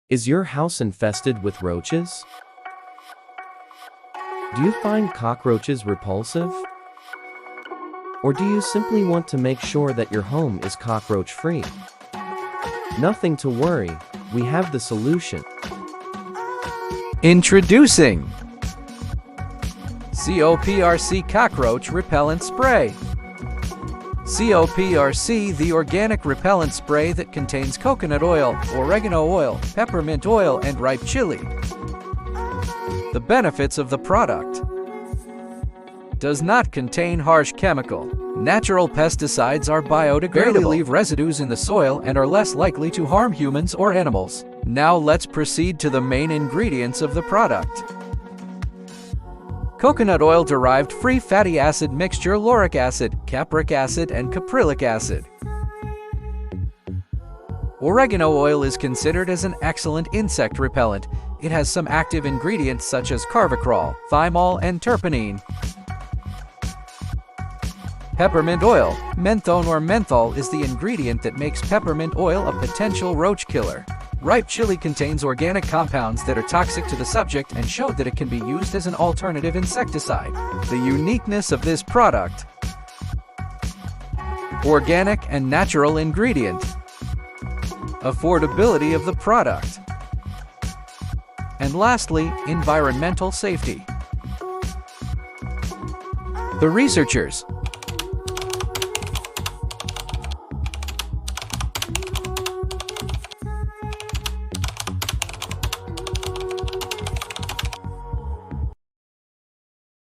Is your house infested with roaches? Do you find cockroaches repulsive? Or do you simply want to make sure that your home is cockroach-free? Nothing to worry, we have the solution. Introducing COPRC Cockroach Repellent Spray. COPRC, the organic repellent spray that contains coconut oil, oregano oil, peppermint oil, and ripe chili. The benefits of the product: does not contain harsh chemical. Natural pesticides are biodegradable. Barely leave residues in the soil and are less likely to harm humans or animals. Now let's proceed to the main ingredients of the product. Coconut oil-derived free fatty acid mixture, lauric acid, capric acid, and caprylic acid. Oregano oil is considered as an excellent insect repellent. It has some active ingredients such as carvacrol, thymol, and terpenine. Peppermint oil. Menthone or menthol is the ingredient that makes peppermint oil a potential roach killer. Ripe chili contains organic compounds that are toxic to the subject and showed that it can be used as an alternative insecticide. The uniqueness of this product: organic and natural ingredient. Affordability of the product. And lastly, environmental safety. The researchers